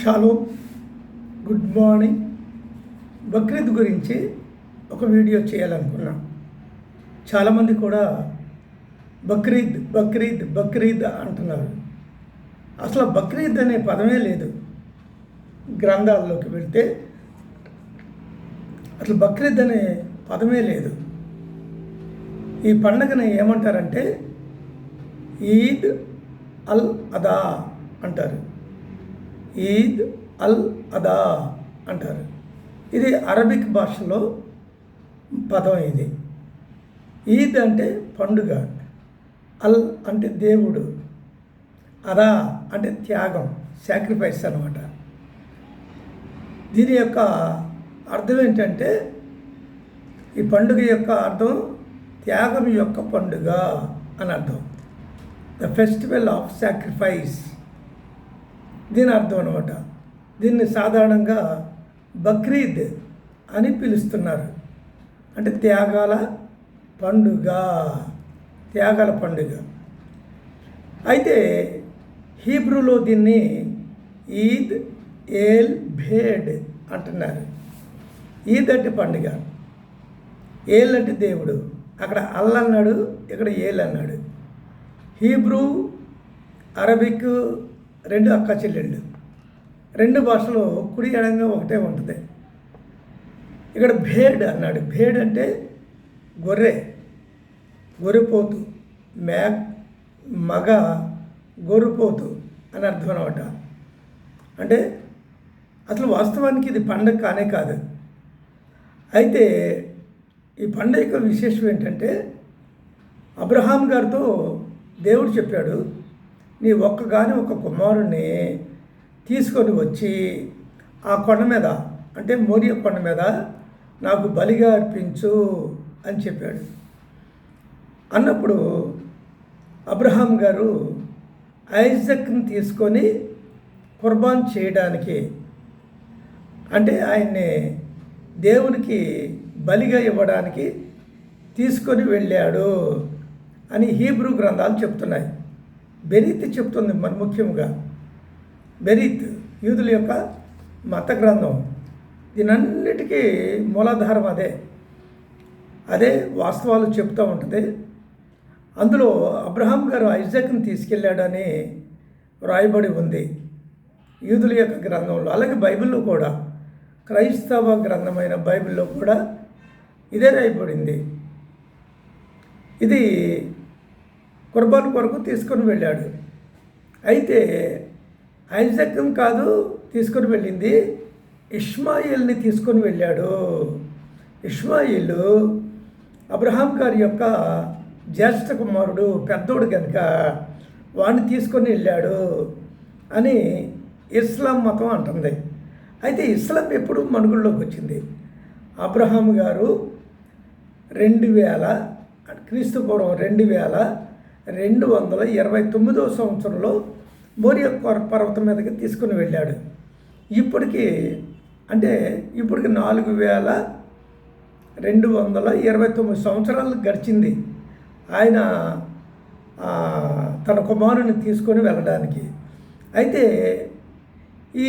Shalom, good morning. Bakrid గురించి ఒక video చేయాలనుకున్నా. చాలామంది కూడా బక్రీద్ బక్రీద్ బక్రీద్ అంటున్నారు. అసలు బక్రీద్ అనే పదమే లేదు. గ్రంథాల్లోకి వెళ్తే అసలు బక్రీద్ అనే పదమే లేదు. ఈ పండగని ఏమంటారంటే ఈద్ అల్ అదా అంటారు. ఈద్ అల్ అదా అంటారు. ఇది అరబిక్ భాషలో పదం. ఇది ఈద్ అంటే పండుగ, అల్ అంటే దేవుడు, అదా అంటే త్యాగం, సాక్రిఫైస్ అన్నమాట. దీని యొక్క అర్థం ఏంటంటే ఈ పండుగ యొక్క అర్థం త్యాగం యొక్క పండుగ అని అర్థం. ద ఫెస్టివల్ ఆఫ్ సాక్రిఫైస్ దీని అర్థం అనమాట. దీన్ని సాధారణంగా బక్రీద్ అని పిలుస్తున్నారు. అంటే త్యాగాల పండుగ, త్యాగాల పండుగ. అయితే హీబ్రూలో దీన్ని ఈద్ ఎల్ భేడ్ అంటున్నారు. ఈద్ అంటే పండుగ, ఏల్ అంటే దేవుడు. అక్కడ అల్ అన్నాడు, ఇక్కడ ఏల్ అన్నాడు. హీబ్రూ, అరబిక్ రెండు అక్క చెల్లెళ్ళు. రెండు భాషలో కుడి ఎడంగా ఒకటే ఉంటుంది. ఇక్కడ భేడ్ అన్నాడు. భేడ్ అంటే గొర్రె, గొర్రెపోతు, మగ గొర్రెపోతు అని అర్థం అనమాట. అంటే అసలు వాస్తవానికి ఇది పండగ కానే కాదు. అయితే ఈ పండగ యొక్క విశేషం ఏంటంటే అబ్రహాం గారితో దేవుడు చెప్పాడు, నీ ఒక్క కుమారుణ్ణి తీసుకొని వచ్చి ఆ కొండ మీద, అంటే మోరియా కొండ మీద నాకు బలిగా అర్పించు అని చెప్పాడు. అన్నప్పుడు అబ్రహాం గారు ఐజక్ని తీసుకొని కుర్బాన్ చేయడానికి, అంటే ఆయన్ని దేవునికి బలిగా ఇవ్వడానికి తీసుకొని వెళ్ళాడు అని హీబ్రూ గ్రంథాలు చెప్తున్నాయి. బెరీత్ చెప్తుంది. మరి ముఖ్యంగా బెరీత్ యూదుల యొక్క మత గ్రంథం. దీనన్నిటికీ మూలాధారం అదే వాస్తవాలు చెప్తూ ఉంటుంది. అందులో అబ్రహాం గారు ఐజాక్ని తీసుకెళ్ళాడని వ్రాయబడి ఉంది యూదుల యొక్క గ్రంథంలో. అలాగే బైబిల్లో కూడా, క్రైస్తవ గ్రంథమైన బైబిల్లో కూడా ఇదే రాయబడింది. ఇది కుర్బాన్ కొరకు తీసుకొని వెళ్ళాడు. అయితే ఐజాక్ని కాదు తీసుకొని వెళ్ళింది, ఇష్మాయిల్ని తీసుకొని వెళ్ళాడు. ఇష్మాయిలు అబ్రహాం గారి యొక్క జ్యేష్ఠ కుమారుడు, పెద్దోడు కనుక వాడిని తీసుకొని వెళ్ళాడు అని ఇస్లాం మతం అంటుంది. అయితే ఇస్లాం ఎప్పుడు మనుగుల్లోకి వచ్చింది? అబ్రహాం గారు 2000 క్రీస్తు పూర్వం 2229వ సంవత్సరంలో మోరియా పర్వతం మీదకి తీసుకుని వెళ్ళాడు. ఇప్పటికి 4229 సంవత్సరాలు గడిచింది ఆయన తన కుమారుని తీసుకొని వెళ్ళడానికి. అయితే ఈ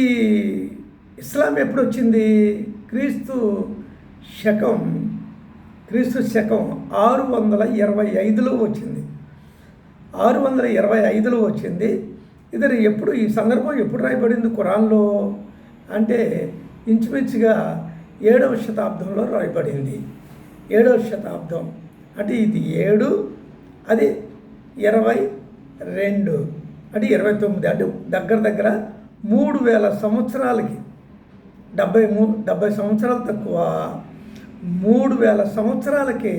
ఇస్లాం ఎప్పుడు వచ్చింది? క్రీస్తు శకం 625లో వచ్చింది. 625లో వచ్చింది. ఇది ఎప్పుడు, ఈ సందర్భం ఎప్పుడు రాయబడింది ఖురాన్లో అంటే ఇంచుమించుగా 7వ శతాబ్దంలో రాయబడింది. 7వ శతాబ్దం అంటే ఇది 7, అది 22, అంటే 29, అంటే దగ్గర 3000 సంవత్సరాలకి, 70 సంవత్సరాలు తక్కువ, 3000 సంవత్సరాలకి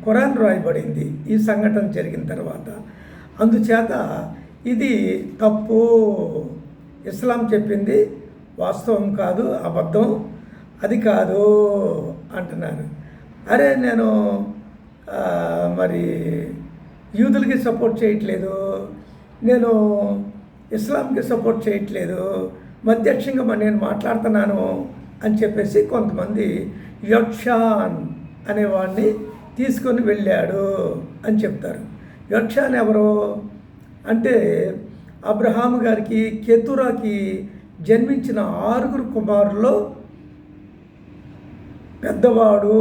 ఖురాన్ రాయబడింది ఈ సంఘటన జరిగిన తర్వాత. అందుచేత ఇది తప్పు, ఇస్లాం చెప్పింది వాస్తవం కాదు, అబద్ధం, అది కాదు అంటున్నారు. అరే నేను మరి యూదులకి సపోర్ట్ చేయట్లేదు, నేను ఇస్లాంకి సపోర్ట్ చేయట్లేదు, మధ్యక్షంగా నేను మాట్లాడుతున్నాను అని చెప్పేసి కొంతమంది యొక్షాన్ అనేవాడిని తీసుకొని వెళ్ళాడు అని చెప్తారు. యొక్షాన్ ఎవరు అంటే అబ్రహాము గారికి కెతురాకి జన్మించిన 6 కుమారుల్లో పెద్దవాడు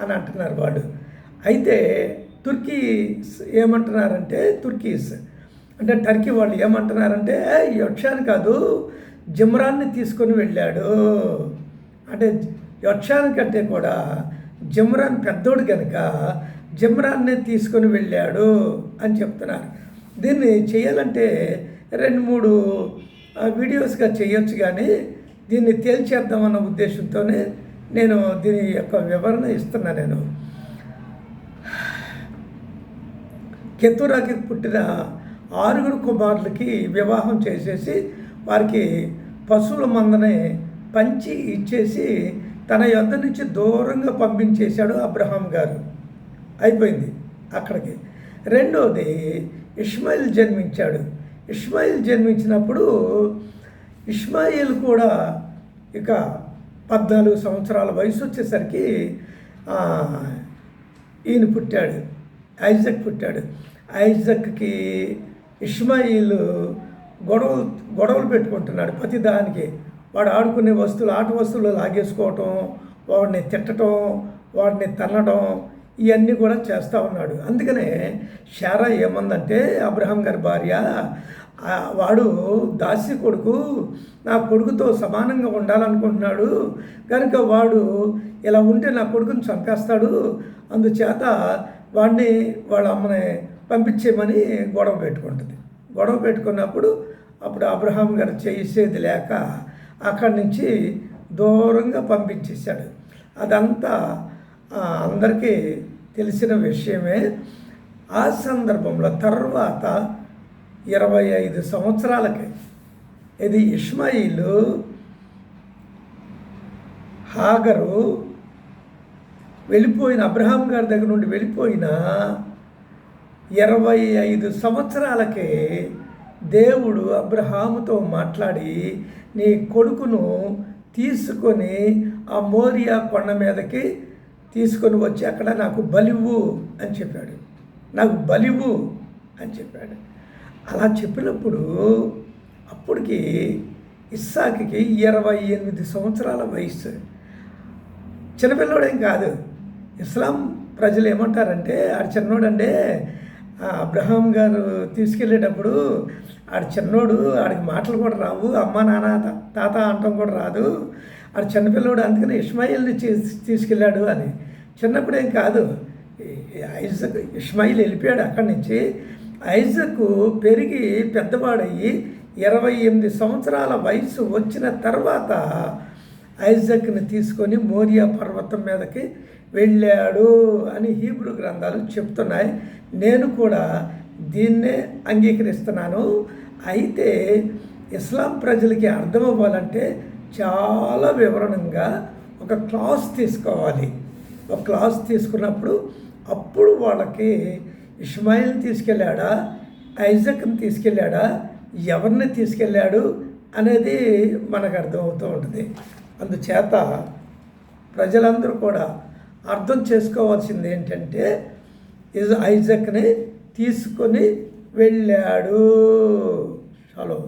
అని అంటున్నారు వాడు. అయితే తుర్కీస్ అంటే టర్కీ వాళ్ళు ఏమంటున్నారంటే యక్షాన్ని కాదు జిమ్రాన్ని తీసుకొని వెళ్ళాడు. అంటే యక్షాని కంటే కూడా జిమ్రాన్ పెద్దోడు కనుక జిమ్రాన్నే తీసుకొని వెళ్ళాడు అని చెప్తున్నారు. దీన్ని చేయాలంటే 2-3 వీడియోస్గా చేయొచ్చు, కానీ దీన్ని తేల్చేద్దామన్న ఉద్దేశంతోనే నేను దీని యొక్క వివరణ ఇస్తున్నా. నేను కెతురాకి పుట్టిన 6 కుమారులకి వివాహం చేసేసి వారికి పశువుల మందని పంచి ఇచ్చేసి తన యొద్ద నుంచి దూరంగా పంపించేశాడు అబ్రహాం గారు. అయిపోయింది అక్కడికి. రెండోది ఇష్మాయిల్ జన్మించాడు. ఇష్మాయిల్ జన్మించినప్పుడు ఇష్మాయిల్ కూడా ఇక 14 సంవత్సరాల వయసు వచ్చేసరికి ఈయన పుట్టాడు, ఐజక్ పుట్టాడు. ఐజక్కి ఇష్మాయిల్ గొడవలు పెట్టుకుంటున్నాడు ప్రతిదానికి. వాడు ఆడుకునే ఆట వస్తువులు లాగేసుకోవటం, వాడిని తిట్టడం, వాడిని తన్నడం, ఇవన్నీ కూడా చేస్తూ ఉన్నాడు. అందుకనే శారా ఏమందంటే అబ్రహాం గారి భార్య, వాడు దాసి కొడుకు నా కొడుకుతో సమానంగా ఉండాలనుకుంటున్నాడు కనుక వాడు ఇలా ఉంటే నా కొడుకుని చంపేస్తాడు, అందుచేత వాడిని వాళ్ళ అమ్మని పంపించేయమని గొడవ పెట్టుకుంటుంది. గొడవ పెట్టుకున్నప్పుడు అప్పుడు అబ్రహాం గారు చేసేది లేక అక్కడి నుంచి దూరంగా పంపించేశాడు. అదంతా అందరికీ తెలిసిన విషయమే. ఆ సందర్భంలో తర్వాత 25 సంవత్సరాలకి ఇది ఇష్మాయిలు హాగరు వెళ్ళిపోయిన అబ్రహాం గారి దగ్గర నుండి వెళ్ళిపోయిన 25 సంవత్సరాలకే దేవుడు అబ్రహాముతో మాట్లాడి నీ కొడుకును తీసుకొని ఆ మోరియా కొండ మీదకి తీసుకొని వచ్చి అక్కడ నాకు బలివ్వు అని చెప్పాడు. నాకు బలివ్వు అని చెప్పాడు. అలా చెప్పినప్పుడు అప్పటికి ఇస్సాకుకి 28 సంవత్సరాల వయసు. చిన్నపిల్లడేం కాదు. ఇస్లాం ప్రజలు ఏమంటారంటే ఆడు చిన్నోడంటే అబ్రహాం గారు తీసుకెళ్ళేటప్పుడు ఆడు చిన్నోడు, ఆడికి మాటలు కూడా రావు, అమ్మ నాన్న తాత అంటాం కూడా రాదు, ఆడు చిన్నపిల్లడు, అందుకని ఇష్మాయిల్ని తీసుకెళ్ళాడు అని. చిన్నప్పుడేం కాదు. ఇష్మాయిల్ వెళ్ళిపోయాడు అక్కడి నుంచి. ఐజక్ పెరిగి పెద్దవాడయ్యి 28 సంవత్సరాల వయసు వచ్చిన తర్వాత ఐజక్ని తీసుకొని మోరియా పర్వతం మీదకి వెళ్ళాడు అని హీబ్రూ గ్రంథాలు చెప్తున్నాయి. నేను కూడా దీన్నే అంగీకరిస్తున్నాను. అయితే ఇస్లాం ప్రజలకి అర్థం అవ్వాలంటే చాలా వివరణంగా ఒక క్లాస్ తీసుకోవాలి. ఒక క్లాస్ తీసుకున్నప్పుడు అప్పుడు వాళ్ళకి ఇష్మాయిల్ని తీసుకెళ్ళాడా, ఐజక్ని తీసుకెళ్ళాడా, ఎవరిని తీసుకెళ్ళాడు అనేది మనకు అర్థమవుతూ ఉంటుంది. అందుచేత ప్రజలందరూ కూడా అర్థం చేసుకోవాల్సింది ఏంటంటే ఐజక్ని తీసుకొని వెళ్ళాడు. చలో.